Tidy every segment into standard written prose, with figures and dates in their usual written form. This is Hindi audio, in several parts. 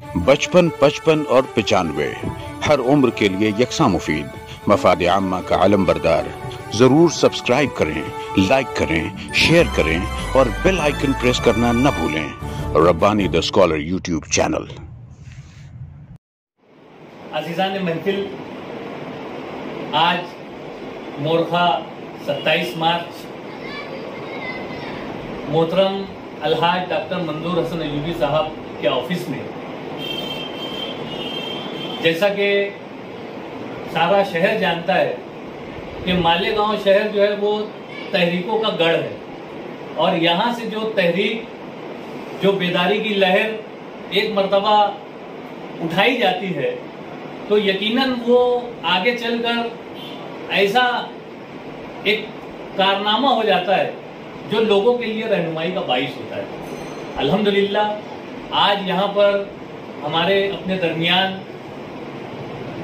55, 55 और 95 हर उम्र के लिए यकसा मुफीद, मफाद आम्मा का आलम बरदार। जरूर सब्सक्राइब करें, लाइक करें, शेयर करें और बेल आइकन प्रेस करना न भूलें। Rabbani the scholar YouTube channel. अज़ीज़ान महफिल, आज मोरखा 27 मार्च मोहतरम अलहाज डॉक्टर मंजूर हसन अयूबी साहब के ऑफिस में, जैसा कि सारा शहर जानता है कि मालेगांव शहर जो है वो तहरीकों का गढ़ है और यहाँ से जो तहरीक, जो बेदारी की लहर एक मर्तबा उठाई जाती है तो यकीनन वो आगे चलकर ऐसा एक कारनामा हो जाता है जो लोगों के लिए रहनुमाई का बाइस होता है। अल्हम्दुलिल्लाह आज यहाँ पर हमारे अपने दरमियान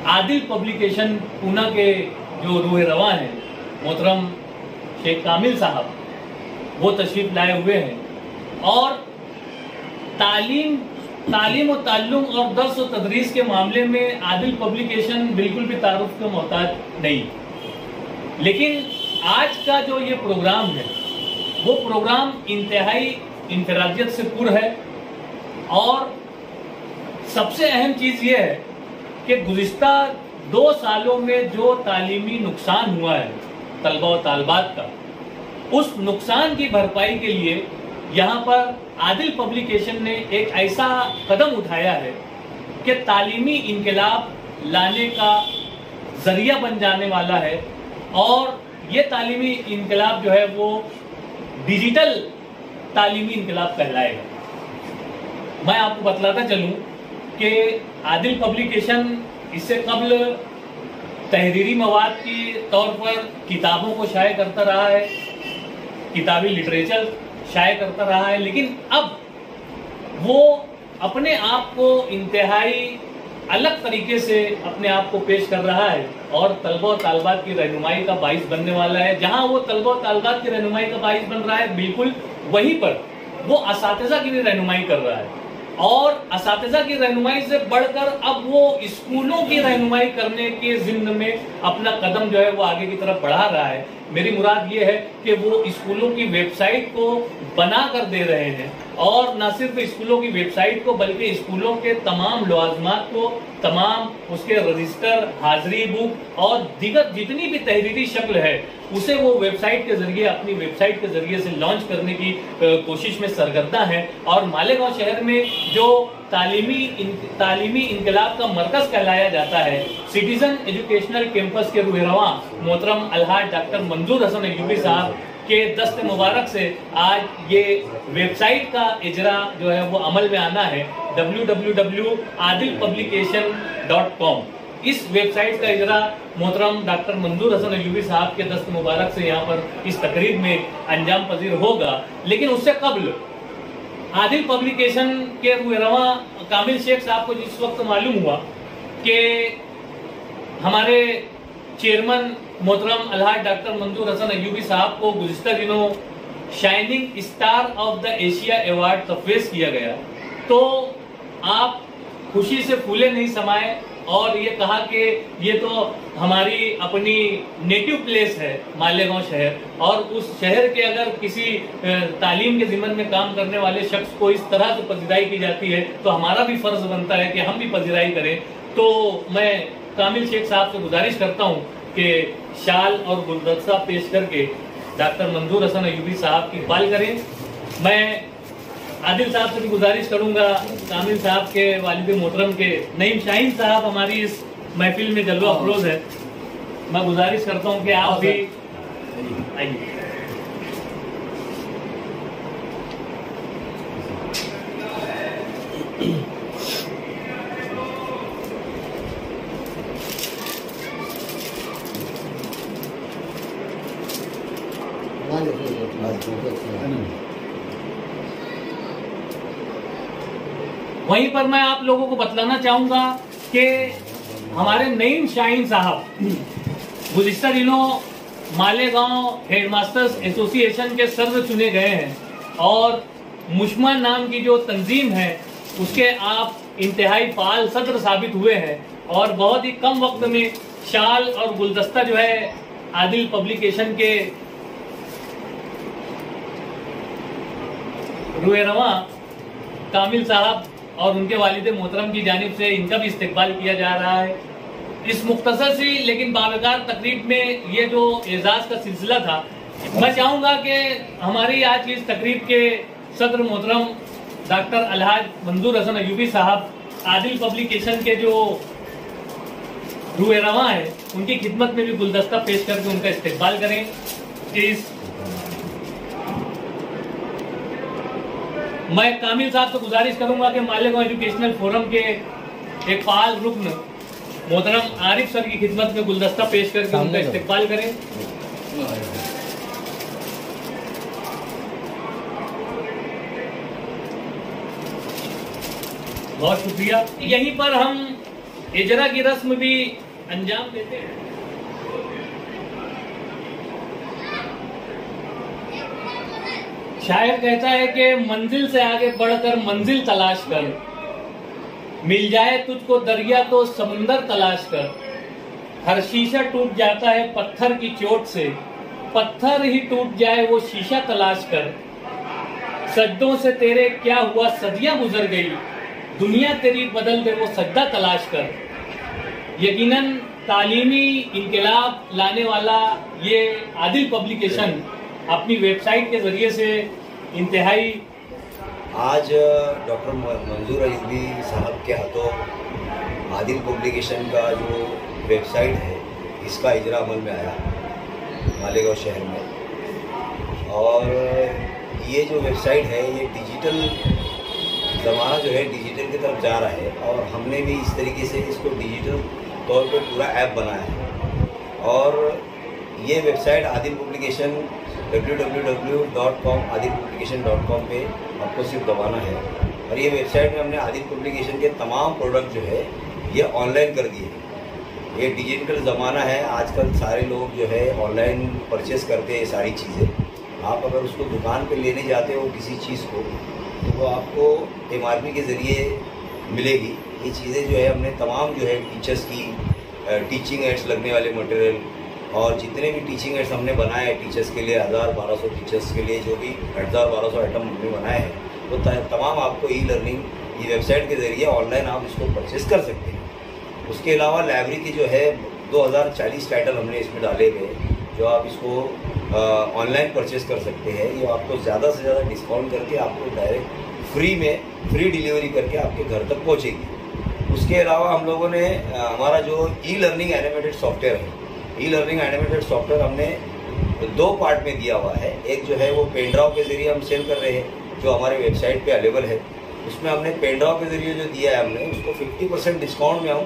आदिल पब्लिकेशन पूना के जो रूह रवा हैं मोहतरम शेख कामिल साहब, वो तशरीफ लाए हुए हैं और तालीम और ताल्लुम और दर्स और तदरीस के मामले में आदिल पब्लिकेशन बिल्कुल भी तारुफ का मोहताज नहीं। लेकिन आज का जो ये प्रोग्राम है वो प्रोग्राम इंतहाई इंफरादियत से पुर है और सबसे अहम चीज ये है कि गुज़िश्ता 2 सालों में जो तालीमी नुकसान हुआ है तलबा और तालबात का, उस नुकसान की भरपाई के लिए यहाँ पर आदिल पब्लिकेशन ने एक ऐसा कदम उठाया है कि तालीमी इनकलाब लाने का जरिया बन जाने वाला है और ये तालीमी इनकलाब जो है वो डिजिटल तालीमी इनकलाब कहलाएगा। मैं आपको बतलाता चलूं कि आदिल पब्लिकेशन इससे कबल तहरीरी मवाद की तौर पर किताबों को शाये करता रहा है, किताबी लिटरेचर शाये करता रहा है, लेकिन अब वो अपने आप को इंतहाई अलग तरीके से अपने आप को पेश कर रहा है और तलबा और तालबात की रहनुमाई का बाइस बनने वाला है। जहां वो तलबा और तालबात की रहनुमाई का बाइस बन रहा है, बिल्कुल वहीं पर वो असातिज़ा की भी रहनुमाई कर रहा है और असातिज़ा की रहनुमाई से बढ़कर अब वो स्कूलों की रहनुमाई करने के ज़िम्न में अपना कदम जो है वो आगे की तरफ बढ़ा रहा है। मेरी मुराद ये है कि वो स्कूलों की वेबसाइट को बना कर दे रहे हैं और न सिर्फ स्कूलों की वेबसाइट को बल्कि स्कूलों के तमाम लवाजमात को, तमाम उसके रजिस्टर, हाजिरी बुक और दीगर जितनी भी तहरीरी शक्ल है उसे वो वेबसाइट के जरिए, अपनी वेबसाइट के जरिए से लॉन्च करने की कोशिश में सरगर्दा है। और मालेगांव शहर में जो तालीमी इनकलाब का मरकज कहलाया जाता है, सिटीजन एजुकेशनल कैंपस के रूहरवा मोहतरम अलहाज डॉक्टर मंजूर हसन अयूबी साहब के दस्त मुबारक से आज ये वेबसाइट का इजरा जो है वो अमल में आना है, www.adilpublication.com। इस वेबसाइट का इजरा मोहतरम डॉक्टर मंजूर हसन अयूबी साहब के दस्त मुबारक से यहाँ पर इस तकरीब में अंजाम पजीर होगा। लेकिन उससे कबल आदिल पब्लिकेशन के रूहरवा कामिल शेख साहब को जिस वक्त मालूम हुआ कि हमारे चेयरमैन मोहतरम अलहाज डॉक्टर मंजूर हसन अयूबी साहब को गुज़िश्ता दिनों shining star of the Asia award तफवीज़ किया गया, तो आप खुशी से फूले नहीं समाये और ये कहा कि ये तो हमारी अपनी नेटिव प्लेस है मालेगांव शहर, और उस शहर के अगर किसी तालीम के ज़िम्मन में काम करने वाले शख्स को इस तरह से पजीराई की जाती है तो हमारा भी फर्ज बनता है कि हम भी पजीराई करें। तो मैं कामिल शेख साहब से गुजारिश करता हूं कि शाल और गुलदस्ता पेश करके डॉक्टर मंजूर हसन अयूबी साहब की इकबाल करें। मैं आदिल साहब से भी गुजारिश करूंगा, कामिल साहब के वालिद मोहतरम के नईम शाहीन साहब हमारी इस महफिल में जलवा अफरोज है, मैं गुजारिश करता हूं कि आप भी आइए। वहीं पर मैं आप लोगों को बतलाना चाहूंगा कि हमारे नईम शाहीन साहब गुज़िश्ता दिनों मालेगांव हेडमास्टर्स एसोसिएशन के सदर चुने गए हैं और मुश्मा नाम की जो तंजीम है उसके आप इंतहाई फाल सदर साबित हुए हैं और बहुत ही कम वक्त में शाल और गुलदस्ता जो है आदिल पब्लिकेशन के रुएरवा कामिल साहब और उनके वालिद मोहतरम की जानिब से इनका भी इस्तेकबाल किया जा रहा है। इस मुख्तसर सी लेकिन बावकार तकरीब में ये जो एजाज का सिलसिला था, मैं चाहूंगा कि हमारी आज की इस तकरीब के सदर मोहतरम डॉक्टर अलहाज मंजूर हसन अयूबी साहब आदिल पब्लिकेशन के जो रुएरवा है उनकी खिदमत में भी गुलदस्ता पेश करके उनका इस्तेकबाल करें। मैं कामिल साहब से गुजारिश करूंगा कि मालेगांव एजुकेशनल फोरम के एक फाल रुकन मोहतरम आरिफ सर की खिदमत में गुलदस्ता पेश करके उनका इस्तेकबाल करें। बहुत शुक्रिया। यहीं पर हम इजरा की रस्म भी अंजाम देते हैं। शायर कहता है कि मंजिल से आगे बढ़कर मंजिल तलाश कर, मिल जाए तुझको दरिया तो समुंदर तलाश कर। हर शीशा टूट जाता है पत्थर की चोट से, पत्थर ही टूट जाए वो शीशा तलाश कर। सजदों से तेरे क्या हुआ सदियां गुजर गई, दुनिया तेरी बदल दे वो सजदा तलाश कर। यकीनन तालीमी इनकलाब लाने वाला ये आदिल पब्लिकेशन अपनी वेबसाइट के जरिए से इंतहाई आज डॉक्टर मंजूर अयूबी साहब के हाथों आदिल पब्लिकेशन का जो वेबसाइट है इसका इजरा अमल में आया मालेगांव शहर में। और ये जो वेबसाइट है ये डिजिटल ज़माना जो है डिजिटल की तरफ जा रहा है और हमने भी इस तरीके से इसको डिजिटल तौर पे पूरा ऐप बनाया है। और ये वेबसाइट आदिल पब्लिकेशन www.adilpublication.com पे आपको सिर्फ दबाना है। और ये वेबसाइट में हमने आदिल पब्लिकेशन के तमाम प्रोडक्ट जो है ये ऑनलाइन कर दिए हैं। ये डिजिटल ज़माना है, आजकल सारे लोग जो है ऑनलाइन परचेस करते हैं सारी चीज़ें। आप अगर उसको दुकान पे लेने जाते हो किसी चीज़ को तो वो आपको MRP के ज़रिए मिलेगी। ये चीज़ें जो है हमने तमाम जो है टीचर्स की टीचिंग एड्स लगने वाले मटेरियल और जितने भी टीचिंग एड्स हमने बनाए हैं टीचर्स के लिए 1000-1200 टीचर्स के लिए जो भी 1000-1200 आइटम हमने बनाए हैं वो तमाम आपको ई लर्निंग ये वेबसाइट के ज़रिए ऑनलाइन आप इसको परचेस कर सकते हैं। उसके अलावा लाइब्रेरी की जो है 2040 टाइटल हमने इसमें डाले गए जो आप इसको ऑनलाइन परचेस कर सकते हैं। ये आपको ज़्यादा से ज़्यादा डिस्काउंट करके आपको डायरेक्ट फ्री डिलीवरी करके आपके घर तक पहुँचेगी। उसके अलावा हम लोगों ने हमारा जो ई लर्निंग एनिमेटेड सॉफ्टवेयर है, ई लर्निंग एनिमेटेड सॉफ्टवेयर हमने 2 पार्ट में दिया हुआ है। एक जो है वो पेन ड्राइव के ज़रिए हम सेल कर रहे हैं जो हमारे वेबसाइट पे अवेलेबल है। उसमें हमने पेन ड्राइव के ज़रिए जो दिया है हमने उसको 50% डिस्काउंट में हम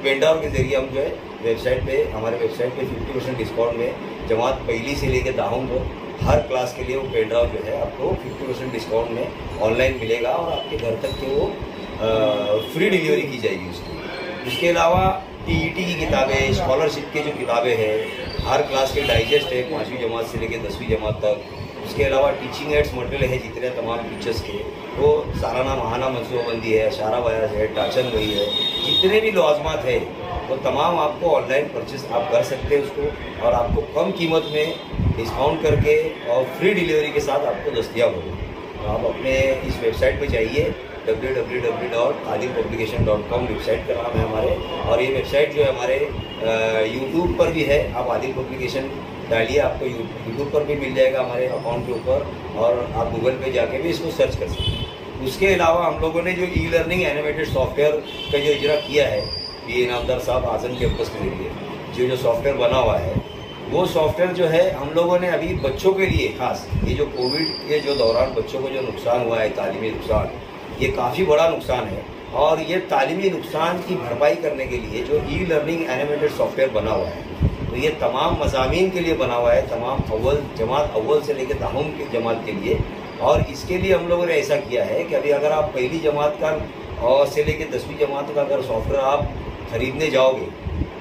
पेन ड्राइव के ज़रिए हम जो है वेबसाइट पे हमारे वेबसाइट पे 50% डिस्काउंट में जमात पहली से लेकर दाहम को हर क्लास के लिए वो पेन ड्राइव जो है आपको 50% डिस्काउंट में ऑनलाइन मिलेगा और आपके घर तक के वो फ्री डिलीवरी की जाएगी उसकी। उसके अलावा TET की किताबें, स्कॉलरशिप की जो किताबें हैं, हर क्लास के डाइजेस्ट है 5वीं जमात से लेकर 10वीं जमात तक। उसके अलावा टीचिंग एड्स मटेरियल है जितने तमाम टीचर्स के, वो सालाना माहाना मनसूबाबंदी है, अशारा बयाज है, टाचन वही है, जितने भी लवाजमात है वो तमाम आपको ऑनलाइन परचेस आप कर सकते हैं उसको और आपको कम कीमत में डिस्काउंट करके और फ्री डिलीवरी के साथ आपको दस्तियाब होगी। तो आप अपने इस वेबसाइट पे जाइए www.adilpublication.com वेबसाइट का नाम है हमारे। और ये वेबसाइट जो है हमारे यूट्यूब पर भी है, आप आदिल पब्लिकेशन डालिए आपको यूट्यूब पर भी मिल जाएगा हमारे अकाउंट के ऊपर और आप गूगल पे जाके भी इसको सर्च कर सकते हैं। उसके अलावा हम लोगों ने जो ई लर्निंग एनिमेटेड सॉफ्टवेयर का जो इजरा किया है ये इनामदार साहब आजम कैंपस के जरिए जो सॉफ्टवेयर बना हुआ है वो सॉफ्टवेयर जो है हम लोगों ने अभी बच्चों के लिए खास ये जो कोविड के जो दौरान बच्चों को जो नुकसान हुआ है तालीमी नुकसान, ये काफ़ी बड़ा नुकसान है और ये तालीमी नुकसान की भरपाई करने के लिए जो ई लर्निंग एनिमेटेड सॉफ्टवेयर बना हुआ है तो ये तमाम मज़ामीन के लिए बना हुआ है, तमाम जमात अव्वल से लेकर दाहम की जमात के लिए। और इसके लिए हम लोगों ने ऐसा किया है कि अभी अगर आप पहली जमात का और से लेकर 10वीं जमात का अगर सॉफ्टवेयर आप खरीदने जाओगे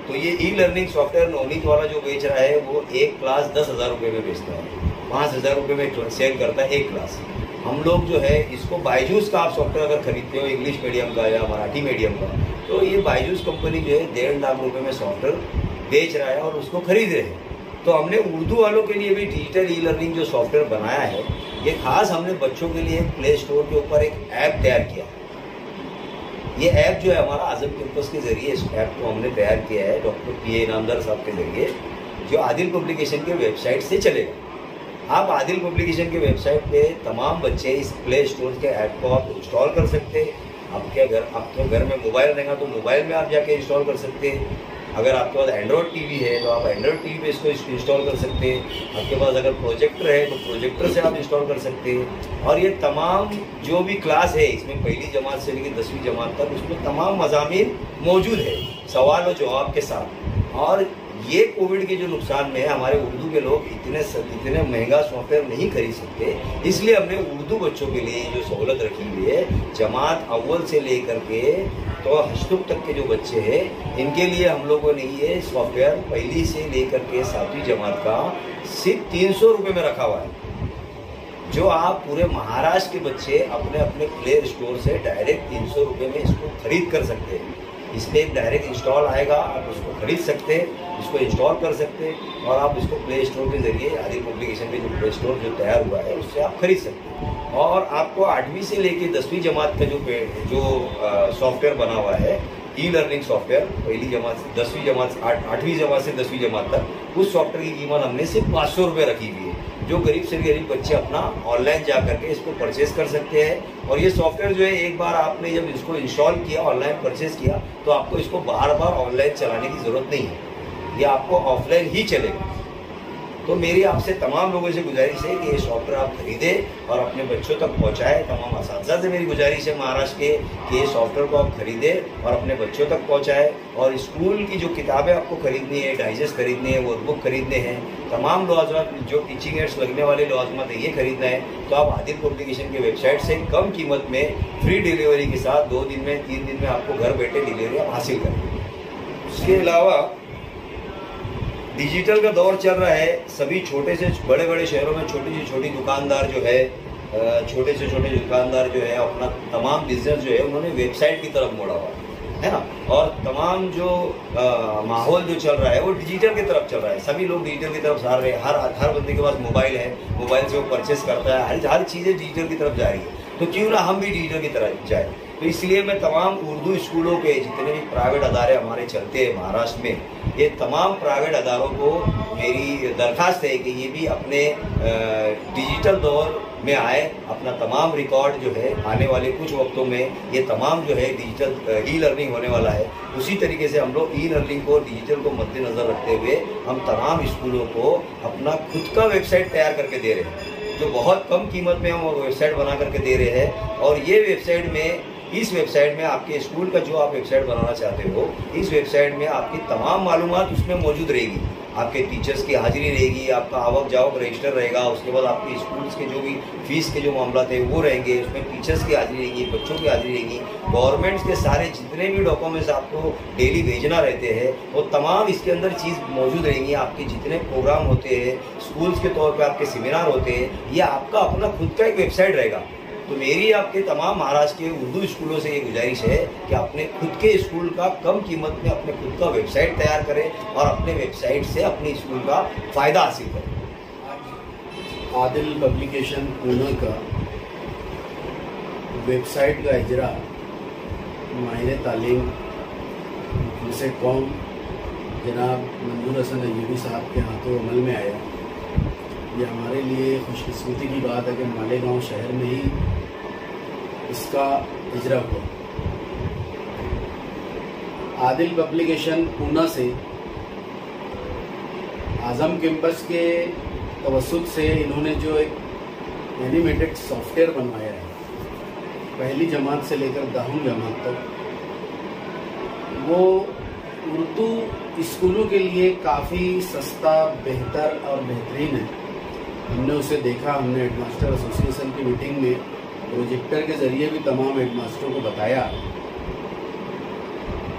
तो ये ई लर्निंग सॉफ्टवेयर नवनीत वाला जो बेच रहा है वो एक क्लास 10,000 रुपये में बेचता है, 5,000 रुपये में सेल करता है एक क्लास। हम लोग जो है इसको बायजूस का आप सॉफ्टवेयर अगर खरीदते हो इंग्लिश मीडियम का या मराठी मीडियम का, तो ये बायजूस कंपनी जो है 1.5 लाख रुपए में सॉफ्टवेयर बेच रहा है और उसको खरीद रहे हैं। तो हमने उर्दू वालों के लिए भी डिजिटल ई लर्निंग जो सॉफ्टवेयर बनाया है, ये खास हमने बच्चों के लिए प्ले स्टोर के ऊपर एक ऐप तैयार किया। ये ऐप जो है हमारा आजम कैंपस के जरिए इस ऐप को हमने तैयार किया है डॉक्टर पी इनामदार साहब के जरिए, जो आदिल पब्लिकेशन के वेबसाइट से चलेगा। आप आदिल पब्लिकेशन के वेबसाइट पे तमाम बच्चे इस प्ले स्टोर के ऐप को आप इंस्टॉल कर सकते हैं। आपके घर में मोबाइल रहेगा तो मोबाइल में आप जाके इंस्टॉल कर सकते हैं। अगर आपके पास एंड्रॉयड टीवी है तो आप एंड्रॉयड टीवी पे इसको इंस्टॉल कर सकते हैं। आपके पास अगर प्रोजेक्टर है तो प्रोजेक्टर से आप इंस्टॉल कर सकते हैं। और ये तमाम जो भी क्लास है इसमें पहली जमात से लेकर 10वीं जमात तक उसमें तमाम मज़ामीन मौजूद है सवाल और जवाब के साथ। और ये कोविड के जो नुकसान में है, हमारे उर्दू के लोग इतने महंगा सॉफ्टवेयर नहीं खरीद सकते, इसलिए हमने उर्दू बच्चों के लिए जो सहूलत रखी हुई है, जमात अव्वल से लेकर के तो हश्तुक तक के जो बच्चे हैं इनके लिए हम लोगों ने ये सॉफ्टवेयर पहली से लेकर के 7वीं जमात का सिर्फ 300 रुपये में रखा हुआ है, जो आप पूरे महाराष्ट्र के बच्चे अपने अपने प्ले स्टोर से डायरेक्ट 300 रुपये में इसको खरीद कर सकते हैं। इसमें एक डायरेक्ट इंस्टॉल आएगा, आप उसको खरीद सकते हैं, इसको इंस्टॉल कर सकते हैं और आप इसको प्ले स्टोर के जरिए आदिल पब्लिकेशन के जो प्ले स्टोर जो तैयार हुआ है उससे आप खरीद सकते हैं। और आपको 8वीं से लेकर 10वीं जमात का जो सॉफ्टवेयर बना हुआ है ई लर्निंग सॉफ्टवेयर, पहली जमात से 10वीं जमात 8वीं जमात से 10वीं जमात तक, उस सॉफ्टवेयर की कीमत हमने सिर्फ 500 रुपये रखी हुई है, जो गरीब से गरीब बच्चे अपना ऑनलाइन जा करके इसको परचेज कर सकते हैं। और ये सॉफ्टवेयर जो है एक बार आपने जब इसको इंस्टॉल किया, ऑनलाइन परचेज किया, तो आपको इसको बार बार ऑनलाइन चलाने की ज़रूरत नहीं है, ये आपको ऑफलाइन ही चलेगा। तो मेरी आपसे तमाम लोगों से गुजारिश है कि ये सॉफ्टवेयर आप खरीदें और अपने बच्चों तक पहुंचाएं। तमाम असातिज़ा से मेरी गुजारिश है महाराष्ट्र के कि ये सॉफ्टवेयर को आप खरीदें और अपने बच्चों तक पहुंचाएं। और स्कूल की जो किताबें आपको खरीदनी है, डाइजेस्ट खरीदनी है, वर्कबुक खरीदने हैं, तमाम लवाजमात जो टीचिंग एड्स लगने वाले लवाजमात है ये खरीदना है, तो आप आदिल पब्लिकेशन की वेबसाइट से कम कीमत में फ्री डिलीवरी के साथ 2 दिन में 3 दिन में आपको घर बैठे डिलीवरी आप हासिल करेंगे। उसके अलावा डिजिटल का दौर चल रहा है, सभी छोटे से बड़े बड़े शहरों में छोटी से छोटी दुकानदार जो है, छोटे से छोटे दुकानदार जो है अपना तमाम बिजनेस जो है उन्होंने वेबसाइट की तरफ मोड़ा हुआ है ना। और तमाम जो माहौल जो चल रहा है वो डिजिटल की तरफ चल रहा है, सभी लोग डिजिटल की तरफ जा रहे हैं। हर बंदे के पास मोबाइल है, मोबाइल से वो परचेस करता है, हर चीज़ें डिजिटल की तरफ जा रही है। तो क्यों ना हम भी डिजिटल की तरफ जाए। तो इसलिए मैं तमाम उर्दू स्कूलों के जितने भी प्राइवेट अदारे हमारे चलते हैं महाराष्ट्र में, ये तमाम प्राइवेट अदारों को मेरी दरख्वास्त है कि ये भी अपने डिजिटल दौर में आए, अपना तमाम रिकॉर्ड जो है आने वाले कुछ वक्तों में ये तमाम जो है डिजिटल ई लर्निंग होने वाला है। उसी तरीके से हम लोग ई लर्निंग को डिजिटल को मद्देनज़र रखते हुए हम तमाम स्कूलों को अपना खुद का वेबसाइट तैयार करके दे रहे हैं, जो बहुत कम कीमत में हम वेबसाइट बना करके दे रहे हैं। और ये वेबसाइट में, इस वेबसाइट में आपके स्कूल का जो आप वेबसाइट बनाना चाहते हो, इस वेबसाइट में आपकी तमाम मालूमात उसमें मौजूद रहेगी। आपके टीचर्स की हाजिरी रहेगी, आपका आवक जावक रजिस्टर रहेगा, उसके बाद आपके स्कूल्स के जो भी फीस के जो मामला थे वो रहेंगे, उसमें टीचर्स की हाजिरी रहेगी, बच्चों की हाजिरी रहेगी, गवर्नमेंट्स के सारे जितने भी डॉक्यूमेंट्स आपको डेली भेजना रहते हैं वो तमाम इसके अंदर चीज़ मौजूद रहेंगी। आपके जितने प्रोग्राम होते हैं, स्कूल्स के तौर पर आपके सेमिनार होते हैं, ये आपका अपना खुद का एक वेबसाइट रहेगा। तो मेरी आपके तमाम महाराष्ट्र के उर्दू स्कूलों से ये गुजारिश है कि अपने खुद के स्कूल का कम कीमत में अपने खुद का वेबसाइट तैयार करें और अपने वेबसाइट से अपने स्कूल का फ़ायदा हासिल करें। आदिल पब्लिकेशन पुणे का वेबसाइट का इजरा माहिर तालीम से कौम जनाब मंजूर हसन अयूबी साहब के हाथों अमल में आया। ये हमारे लिए खुशकिस्मती की बात है कि मालेगांव शहर में ही इसका इजरा हुआ। आदिल पब्लिकेशन पुणे से आजम कैंपस के तवस्सुत से इन्होंने जो एक एनिमेटेड सॉफ्टवेयर बनवाया है, पहली जमात से लेकर 10वीं जमात तक, वो उर्दू स्कूलों के लिए काफ़ी सस्ता, बेहतर और बेहतरीन है। हमने उसे देखा, हमने हेडमास्टर एसोसिएशन की मीटिंग में प्रोजेक्टर के ज़रिए भी तमाम हेडमास्टरों को बताया।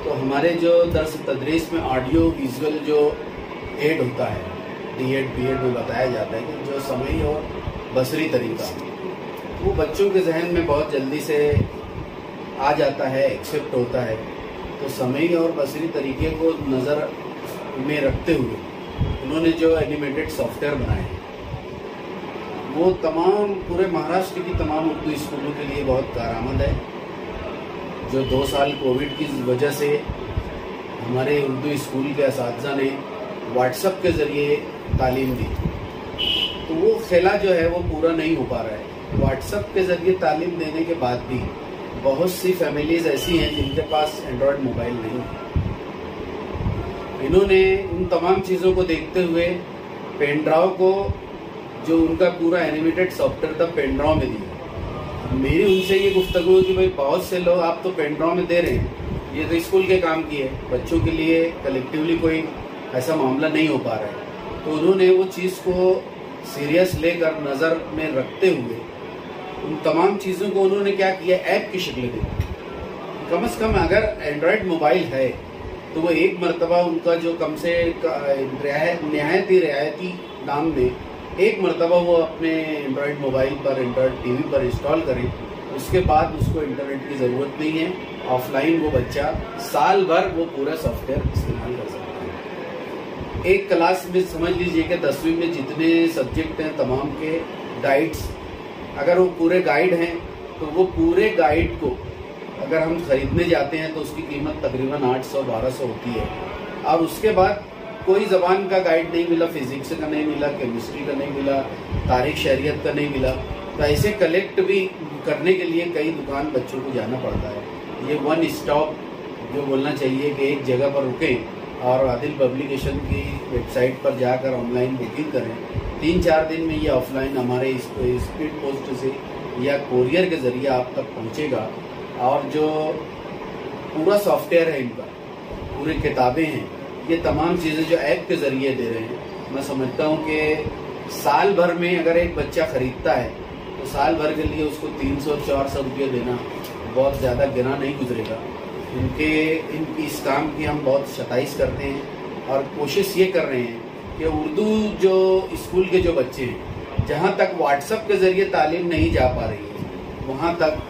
तो हमारे जो दर्स तदरीस में ऑडियो विजुअल जो एड होता है, D.Ed B.Ed में बताया जाता है कि जो समई और बसरी तरीका, वो बच्चों के जहन में बहुत जल्दी से आ जाता है, एक्सेप्ट होता है। तो समयी और बसरी तरीके को नज़र में रखते हुए उन्होंने जो एनिमेटेड सॉफ्टवेयर बनाए हैं वो तमाम पूरे महाराष्ट्र की तमाम उर्दू स्कूलों के लिए बहुत कारआमद है। जो 2 साल कोविड की वजह से हमारे उर्दू स्कूल के असातिज़ा ने व्हाट्सएप के ज़रिए तालीम दी, तो वो खेला जो है वो पूरा नहीं हो पा रहा है। व्हाट्सएप के ज़रिए तालीम देने के बाद भी बहुत सी फैमिलीज़ ऐसी हैं जिनके पास एंड्रॉयड मोबाइल नहीं है। इन्होंने उन तमाम चीज़ों को देखते हुए पेन ड्राइव को, जो उनका पूरा एनिमेटेड सॉफ्टवेयर था, पेन ड्राइव में दिया। मेरी उनसे ये गुफ्तगू है कि भाई बहुत से लोग आप तो पेन ड्राइव में दे रहे हैं, ये तो स्कूल के काम की है, बच्चों के लिए कलेक्टिवली कोई ऐसा मामला नहीं हो पा रहा है। तो उन्होंने वो चीज़ को सीरियस लेकर नज़र में रखते हुए उन तमाम चीज़ों को उन्होंने क्या किया, ऐप की शक्ल दी। कम से कम अगर एंड्रॉयड मोबाइल है तो वो एक मरतबा उनका जो कम से नहायत ही रियायती दाम में एक मरतबा वो अपने एंड्रॉयड मोबाइल पर, एंड्रॉयड टीवी पर इंस्टॉल करें। उसके बाद उसको इंटरनेट की ज़रूरत नहीं है, ऑफलाइन वो बच्चा साल भर वो पूरा सॉफ्टवेयर इस्तेमाल कर सकता है। एक क्लास में समझ लीजिए कि 10वीं में जितने सब्जेक्ट हैं तमाम के गाइड्स, अगर वो पूरे गाइड हैं तो वो पूरे गाइड को अगर हम खरीदने जाते हैं तो उसकी कीमत तकरीबन 800-1200 होती है। और उसके बाद कोई ज़बान का गाइड नहीं मिला, फिजिक्स का नहीं मिला, केमिस्ट्री का नहीं मिला, तारीख शरीयत का नहीं मिला। तो ऐसे कलेक्ट भी करने के लिए कई दुकान बच्चों को जाना पड़ता है। ये वन स्टॉप जो बोलना चाहिए कि एक जगह पर रुकें और आदिल पब्लिकेशन की वेबसाइट पर जाकर ऑनलाइन बुकिंग करें। 3-4 दिन में ये ऑफलाइन हमारे स्पीड पोस्ट से या कोरियर के ज़रिए आप तक पहुँचेगा। और जो पूरा सॉफ्टवेयर है इनका, पूरी किताबें हैं, ये तमाम चीज़ें जो ऐप के ज़रिए दे रहे हैं, मैं समझता हूँ कि साल भर में अगर एक बच्चा ख़रीदता है तो साल भर के लिए उसको 300-400 रुपये देना बहुत ज़्यादा गिना नहीं गुजरेगा। इनकी इस काम की हम बहुत सताइश करते हैं और कोशिश ये कर रहे हैं कि उर्दू जो स्कूल के जो बच्चे हैं, जहाँ तक व्हाट्सएप के ज़रिए तालीम नहीं जा पा रही है, वहाँ तक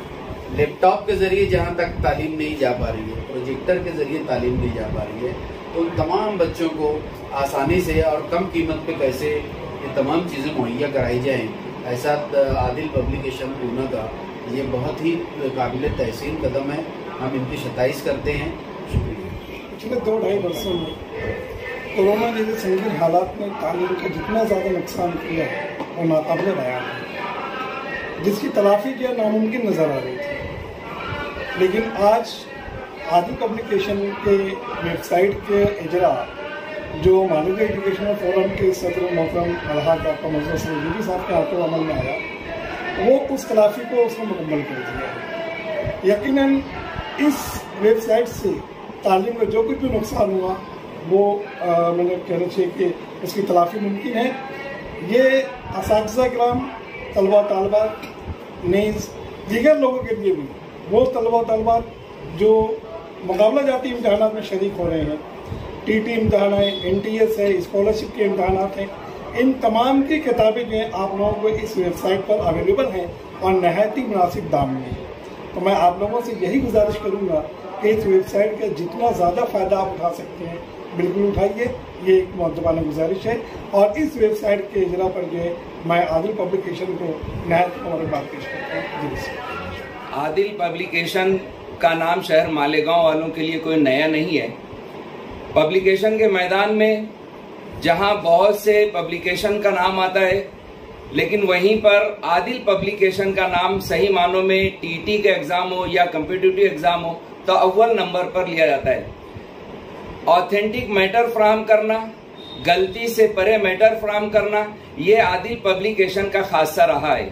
लैपटॉप के ज़रिए जहाँ तक तालीम नहीं जा पा रही है, प्रोजेक्टर के ज़रिए तालीम नहीं जा पा रही है, तो उन तमाम बच्चों को आसानी से और कम कीमत पे कैसे ये तमाम चीज़ें मुहैया कराई जाएं, ऐसा आदिल पब्लिकेशन पूना का ये बहुत ही काबिल तहसीन कदम है। हम इनकी सताइश करते हैं। शुक्रिया। पिछले 2-2.5 वर्षों में कोरोना जैसे संगीन हालात में तालीम का जितना ज़्यादा नुकसान किया है वो नाकाबिले बयान है, जिसकी तलाफी क्या नामुमकिन नज़र आ रही थी। लेकिन आज आदिल पब्लिकेशन के वेबसाइट के इजरा जो मानवीय एजुकेशनल फोरम के सदर मोहतरम अलहाज डॉक्टर मोहम्मद सलीम साहब के हाथों अमल में आया, वो उस तलाफी को उसने मुकम्मल कर दिया है। यकीनन इस वेबसाइट से तालीम का जो कुछ भी नुकसान हुआ वो मतलब कहना चाहिए कि उसकी तलाफी मुमकिन है। ये असातिज़ा किराम, तलबा तालबात, नीज़ दीगर लोगों के लिए भी, वो तलबा तालबात जो मुकाबला जाती इम्तहानात में शरीक हो रहे हैं, टीटी इम्तहान है, NTS है, स्कॉलरशिप के इम्तहानात हैं, इन तमाम की किताबें जो हैं आप लोगों को इस वेबसाइट पर अवेलेबल हैं और नहायत ही मुनासिब दाम में। तो मैं आप लोगों से यही गुजारिश करूँगा कि इस वेबसाइट का जितना ज़्यादा फ़ायदा आप उठा सकते हैं बिल्कुल उठाइए, ये एक मुअद्दबाना गुजारिश है। और इस वेबसाइट के इजरा पर जो है मैं आदिल पब्लिकेशन को नहायत मुबारकबाद पेश करता हूँ। आदिल पब्लिकेशन का नाम शहर मालेगांव वालों के लिए कोई नया नहीं है। पब्लिकेशन के मैदान में जहां बहुत से पब्लिकेशन का नाम आता है, लेकिन वहीं पर आदिल पब्लिकेशन का नाम सही मानों में टीटी के एग्जाम हो या कम्पिटिटिव एग्जाम हो तो अव्वल नंबर पर लिया जाता है। ऑथेंटिक मैटर फ्राहम करना, गलती से परे मैटर फ्राहम करना, ये आदिल पब्लिकेशन का खासा रहा है।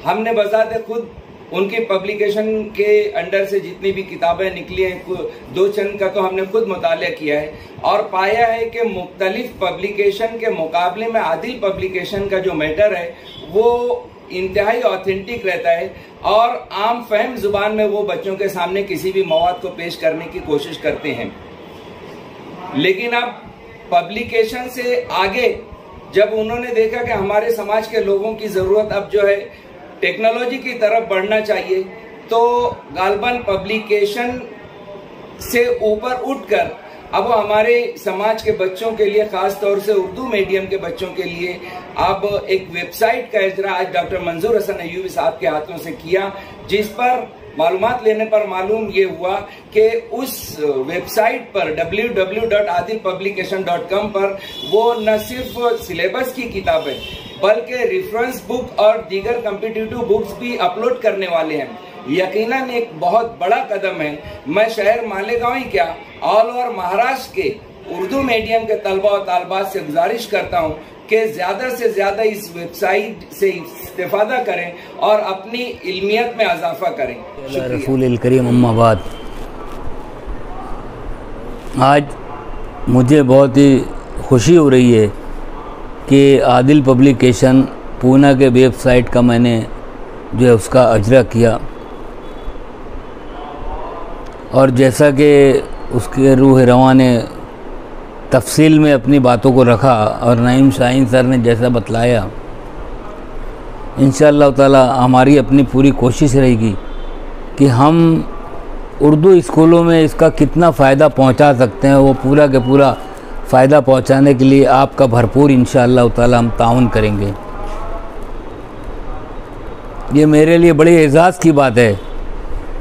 हमने बजाते खुद उनकी पब्लिकेशन के अंडर से जितनी भी किताबें निकली हैं, 2 चंद का तो हमने खुद मुतालिया किया है और पाया है कि मुख्तलिफ पब्लिकेशन के मुकाबले में आदिल पब्लिकेशन का जो मैटर है वो इंतहाई ऑथेंटिक रहता है और आम फहम जुबान में वो बच्चों के सामने किसी भी मवाद को पेश करने की कोशिश करते हैं। लेकिन अब पब्लिकेशन से आगे जब उन्होंने देखा कि हमारे समाज के लोगों की ज़रूरत अब जो है टेक्नोलॉजी की तरफ बढ़ना चाहिए, तो गालबन पब्लिकेशन से ऊपर उठकर अब हमारे समाज के बच्चों के लिए, खास तौर से उर्दू मीडियम के बच्चों के लिए अब एक वेबसाइट का इजरा आज डॉक्टर मंजूर हसन अय्यूबी साहब के हाथों से किया, जिस पर मालूमात लेने पर मालूम ये हुआ कि उस वेबसाइट पर www.adilpublication.com पर वो न सिर्फ सिलेबस की किताबें बल्कि रेफरेंस बुक और दीगर कॉम्पिटिटिव बुक्स भी अपलोड करने वाले हैं। यकीनन एक बहुत बड़ा कदम है। मैं शहर मालेगांव ही क्या, ऑल ओवर महाराष्ट्र के उर्दू मीडियम के तलबा और तालबात से गुजारिश करता हूं कि ज्यादा से ज्यादा इस वेबसाइट से इस्तेफादा करें और अपनी इल्मियत में इजाफा करें। रसूल करीम अम्माबाद, आज मुझे बहुत ही खुशी हो रही है कि आदिल पब्लिकेशन पूना के वेबसाइट का मैंने जो है उसका अजरा किया, और जैसा कि उसके रूह रवां ने तफसील में अपनी बातों को रखा और नईम शाहीन सर ने जैसा बतलाया, इंशाअल्लाह ताला हमारी अपनी पूरी कोशिश रहेगी कि हम उर्दू स्कूलों में इसका कितना फ़ायदा पहुंचा सकते हैं, वो पूरा के पूरा फ़ायदा पहुंचाने के लिए आपका भरपूर इंशाअल्लाह ताला हम ताउन करेंगे। ये मेरे लिए बड़े एजाज़ की बात है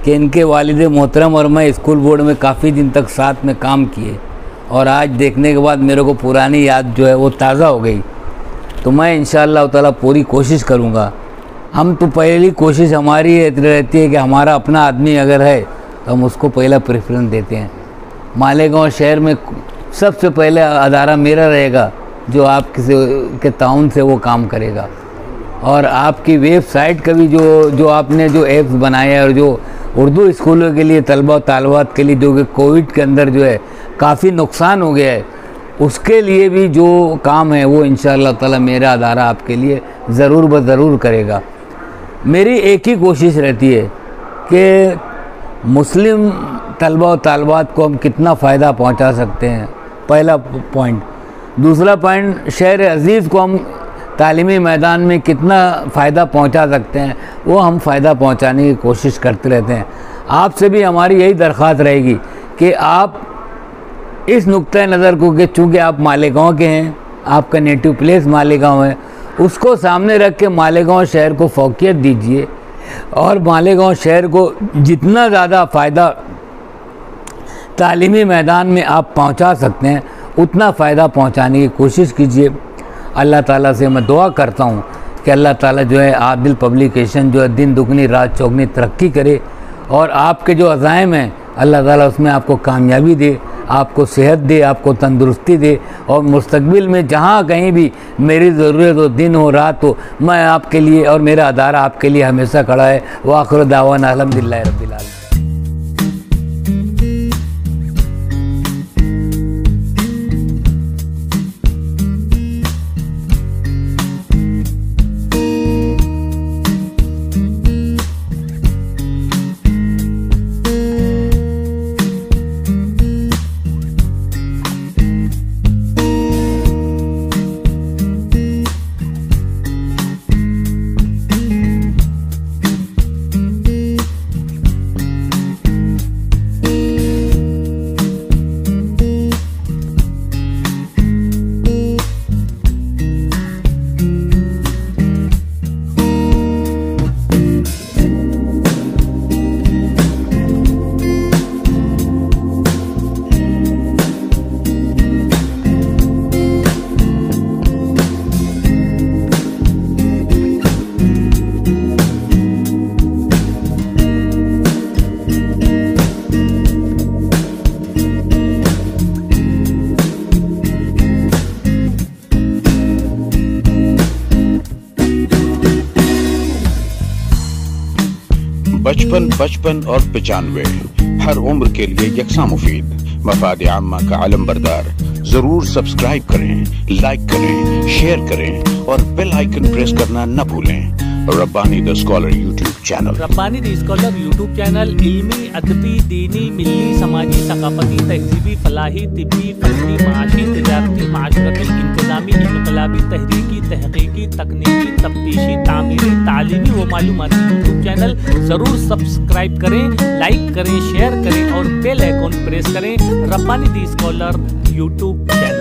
कि इनके वालिद मोहतरम और मैं स्कूल बोर्ड में काफ़ी दिन तक साथ में काम किए, और आज देखने के बाद मेरे को पुरानी याद जो है वो ताज़ा हो गई। तो मैं इंशाअल्लाह ताला पूरी कोशिश करूँगा। हम तो पहली कोशिश हमारी रहती है कि हमारा अपना आदमी अगर है तो हम उसको पहला प्रेफरेंस देते हैं। मालेगांव शहर में सबसे पहले अदारा मेरा रहेगा जो आप किसी के ताउन से वो काम करेगा। और आपकी वेबसाइट का भी जो आपने जो ऐप्स बनाए हैं और जो उर्दू स्कूलों के लिए तलबा तालबात के लिए जो कि कोविड के अंदर जो है काफ़ी नुकसान हो गया है, उसके लिए भी जो काम है वो इंशाअल्लाह ताला मेरा अदारा आपके लिए ज़रूर ब ज़रूर करेगा। मेरी एक ही कोशिश रहती है कि मुस्लिम तलबा और तालबात को हम कितना फ़ायदा पहुंचा सकते हैं, पहला पॉइंट। दूसरा पॉइंट, शहर अज़ीज़ को हम तालीमी मैदान में कितना फ़ायदा पहुंचा सकते हैं, वो हम फ़ायदा पहुंचाने की कोशिश करते रहते हैं। आपसे भी हमारी यही दरख्वास्त रहेगी कि आप इस नुक्ते नज़र को कि चूँकि आप मालेगांव के हैं, आपका नेटिव प्लेस मालेगांव है, उसको सामने रख के मालेगांव शहर को फौकियत दीजिए और मालेगांव शहर को जितना ज़्यादा फ़ायदा तालीमी मैदान में आप पहुंचा सकते हैं उतना फ़ायदा पहुंचाने की कोशिश कीजिए। अल्लाह ताला से मैं दुआ करता हूं कि अल्लाह ताला जो है आदिल पब्लिकेशन जो है दिन दुगनी रात चौगनी तरक्की करे, और आपके जो अज़ाइम हैं अल्लाह ताला उसमें आपको कामयाबी दे, आपको सेहत दे, आपको तंदुरुस्ती दे, और मुस्तकबिल में जहाँ कहीं भी मेरी ज़रूरत हो, दिन हो रात हो, मैं आपके लिए और मेरा अदारा आपके लिए हमेशा खड़ा है। व आखिर दावाना अल्हम्दुलिल्लाह रब्बिल आलमीन। बचपन 55 और 95 हर उम्र के लिए यकसा मुफीद। मफाद आम्मा का आलम बरदार। जरूर सब्सक्राइब करें, लाइक करें, शेयर करें और बेल आइकन प्रेस करना न भूलें। Rabbani the scholar YouTube channel. Rabbani the scholar YouTube channel इल्मी, अदबी, दीनी, मिल्ली, समाजी, सकाफती, तहजीबी, फलाही, तिब्बी, फनी, माशी, तिजारती, माशरती, इंतजामी, इनकलाबी, तहरीकी, तहकीकी, तकनीकी, तफ्तीशी, तामीरी, तालीमी व मालूमाती यूट्यूब चैनल ज़रूर सब्सक्राइब करें, लाइक करें, शेयर करें और बेल आइकॉन प्रेस करें। Rabbani the scholar YouTube channel.